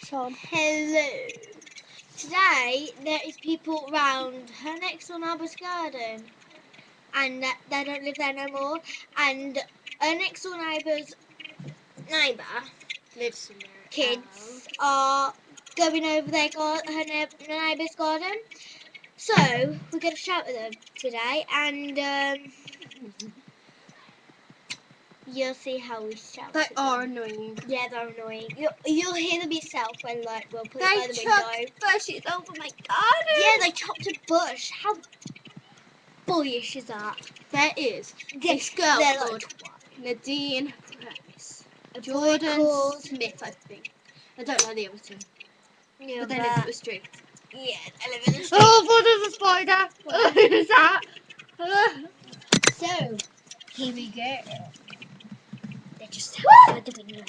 Sean. Hello. Today there is people round her next door neighbour's garden, and they don't live there no more. And her next door neighbour's neighbour Lives somewhere. kids are going over her neighbour's garden. So we're going to shout at them today, and you'll see how we shout. They at them. are annoying. Yeah, they're annoying. You'll hear them yourself when we'll put it They by the chucked window. bushes over my garden. Yeah, they chopped a bush. How boyish is that? There is Yeah, this girl they're called like, Nadine Price. a boy Jordan called. Smith, I think. I don't know the other two, Yeah, but they live up the street. Yeah, they live in the street. Oh, what is a spider? What is that? So, here we go. They're just outside the window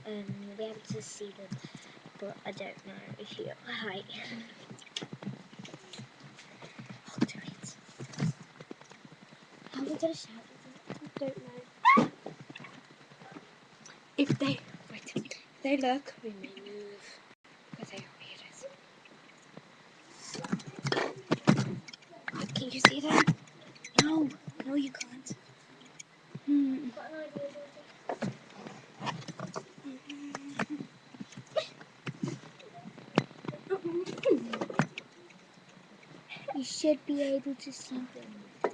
here. You'll be able to see them, but I don't know if you're right. I'll do it. How are we going to shout at them? I don't know. If they look, we may move. Because they are weirdos. Can you see them? No, you can't. I've got an idea, Georgie. You should be able to see them.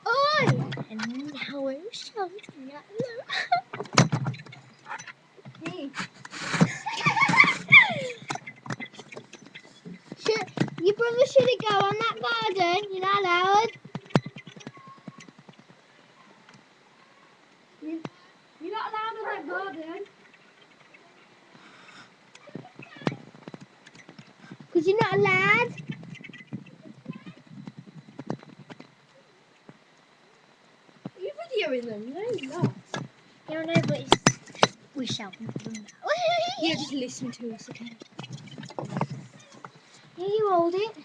Oi! And now we're shouting at them. Hey. Your brother shouldn't go on that garden. You're not allowed. You're not allowed on that garden. Because you're not allowed. Are you videoing them? No, you're not. Yeah, I know, but we're shouting at them now. Yeah, just listen to us, okay? Yeah, you hold it.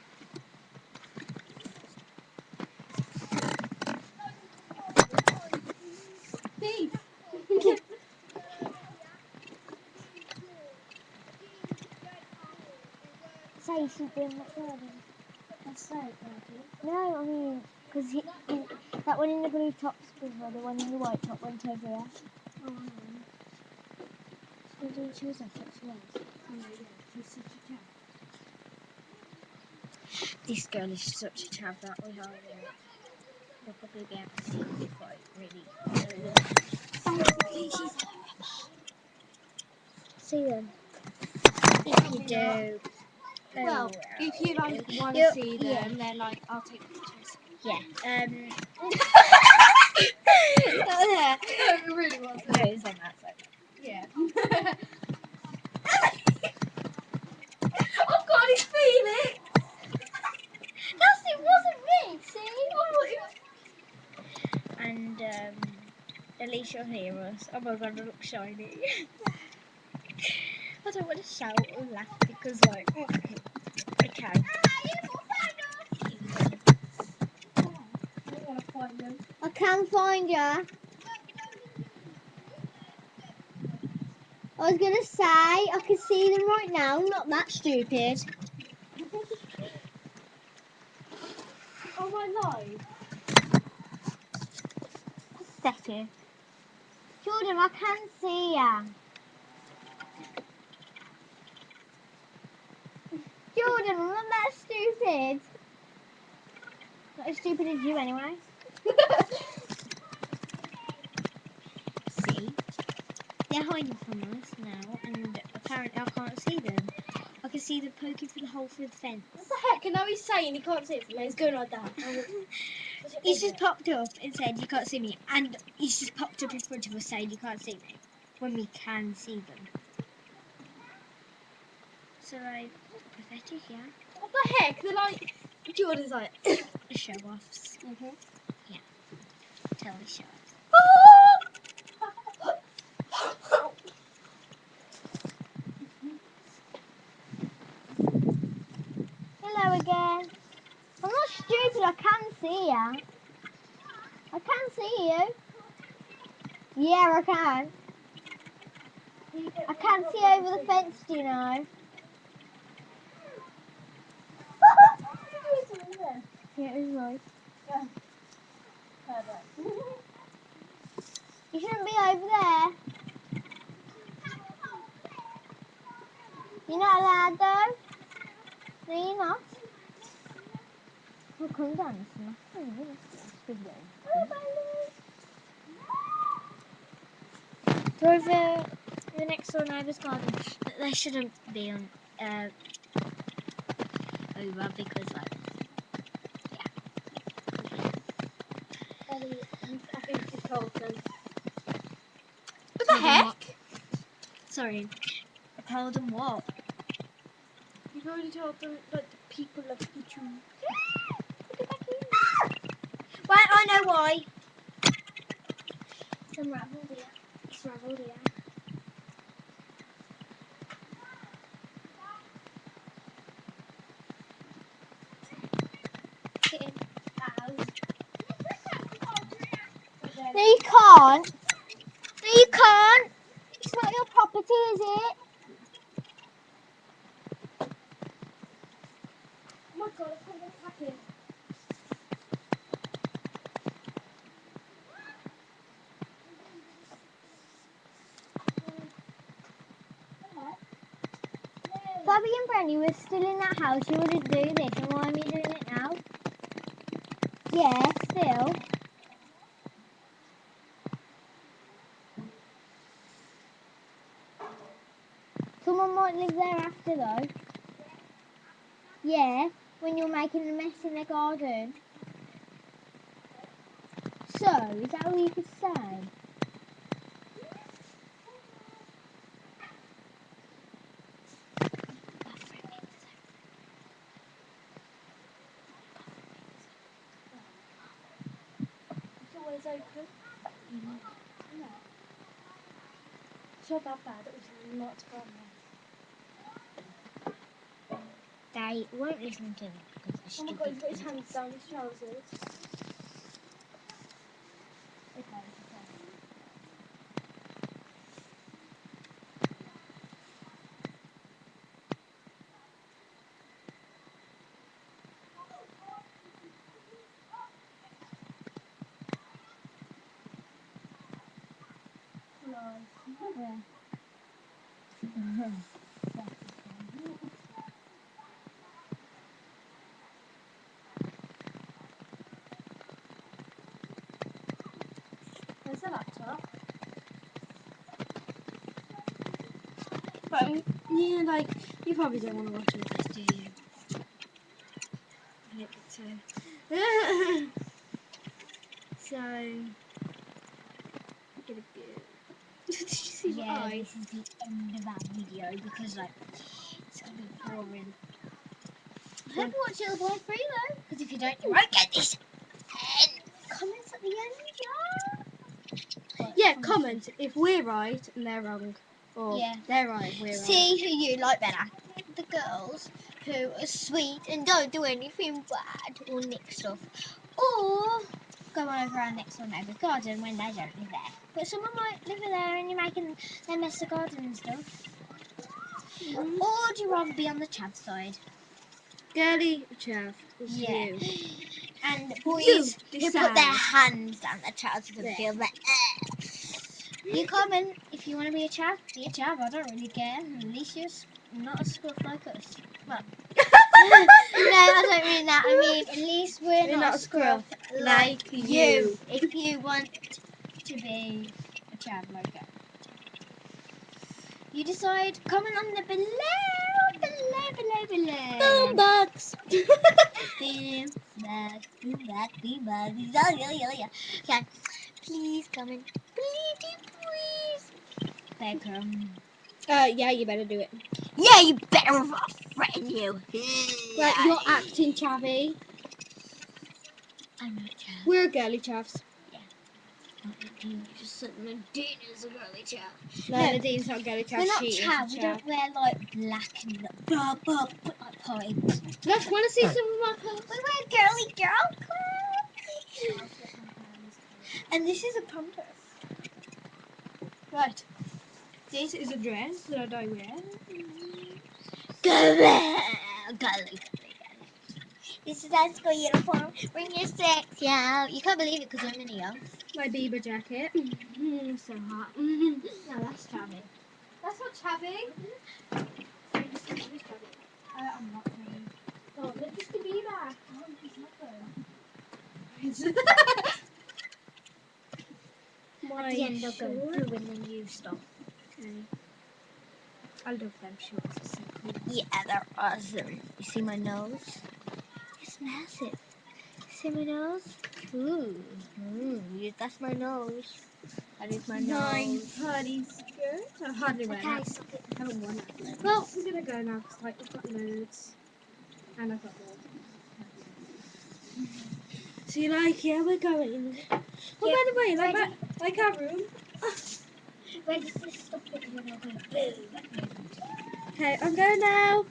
Thief. Say you should be in that garden. That's so dirty. No, I mean, because that one in the blue top's brother, the one in the white top went over there. Oh, no. So didn't choose that, what she was. Yeah, he's such a chav. This girl is such a chav that we have here. You'll probably be able to see them if I really show them. Basically, she's See them? If you do. well, if you like want to You- see them, yeah. then like I'll take pictures. Yeah. Oh yeah, it really was. No, it's on that side. Yeah. Oh God, it's Felix. It wasn't me, see? And at least you'll hear us. Oh my god, I look shiny. I don't want to shout or laugh because, like, okay. I want to find them. I can find you. I was gonna say I can see them right now. I'm not that stupid. Oh my life. Pathetic. Jordan, I can see ya. Jordan, I'm not that stupid. Not as stupid as you, anyway. See? They're hiding from us now, and apparently I can't see them. I can see them poking through the hole through the fence. What the heck? And now he's saying he can't see it from there. He's going like that. He's just popped up and said you can't see me, and he's just popped up in front of us saying you can't see me, when we can see them. So, like, pathetic, yeah? What the heck? They're like, Jordan's like, Show-offs. Yeah. Totally show-offs. Hello again. I'm not stupid, I can see ya. I can see you. Yeah, I can. I can see over the fence, do you know? Yeah, it was nice. You shouldn't be over there. You're not allowed though. No, you're not. We'll come down and smack them, isn't it? So over the next door neighbour's garden, they shouldn't be on over because like I think you told them. what the heck? Sorry, I told them what? You've already told them that the people love you. Right, I know why. It's unravelled here. It's ravelled here. No, you can't. No, you can't. It's not your property, is it? Oh my god, I can't get it back in. Bobby and Brandy were still in that house. You wouldn't do this, and why am you doing it now? Yeah, still. Someone might live there after though. Yeah, when you're making a mess in the garden. So, is that all you could say? It's always open. Yeah. It's not that bad, it was not bad. They won't listen to them because Oh my god, he's got his hands down his trousers. Okay. Yeah. Where's the laptop? But yeah, like you probably don't want to watch all this, do you? I don't think so. So get a bit. Did you see my Yeah, eye? this is the end of our video because like it's gonna be boring. I hope you watch it all the way through though, because if you don't, you won't get this. Comments at the end, yeah. Yeah, comment if we're right and they're wrong, or Yeah. they're right, we're right. See who you like better. The girls who are sweet and don't do anything bad or nick stuff, or go over our next door neighbour's garden when they don't live there. But someone might live there and you're making them mess the garden and stuff. Or do you rather be on the Chav side? Girly chav is Yeah. you. And boys You who put their decide. hands down their Chavs and Yeah. feel that. You comment if you want to be a Chav. Be a Chav. I don't really care. At least you're not a scruff like us. Well, no, I don't mean that. I mean at least we're not a scruff like you. If you want to be a Chav like us. You decide. Comment on the below. Boombox. Okay, please comment. Please. Beckham. Yeah, you better do it. Yeah, you better with our friend, you. Right, you're acting chavvy. I'm not Chav. We're girly chavs. Not Nadine. You just said Nadine is a girly Chav. No, No, Nadine's not girly chav. We're not She is a Chav. We chav. don't wear like black and blah blah like pipes. Look, want to see some of my clothes? We wear girly girl clothes. And this is a pumper. Right. This is a dress that I wear. Golly. This is our school uniform. Bring your sex out. You can't believe it because I'm in here. My Bieber jacket. So hot. No, that's Chavi. That's not Chavi. I'm not Chavi. Oh, look, Mr. Bieber. Oh, he's not there. At the end, I'll go through and then you stop. Okay. I love them shorts. It's so cool. Yeah, they're awesome. You see my nose? It's massive. See my nose? Ooh. That's my nose. That is my nose. Honey skirt. I hardly wear Okay, that. stop it. I haven't worn that. Well, we're gonna go now because like we've got loads, and I've got more. So you like? Yeah, we're going. Oh, by the way, like our room. Wait, just stop it and then I'll go boom. Okay, I'm going now.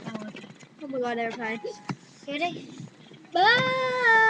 Oh, okay. Oh my god, airplane. Ready? Bye.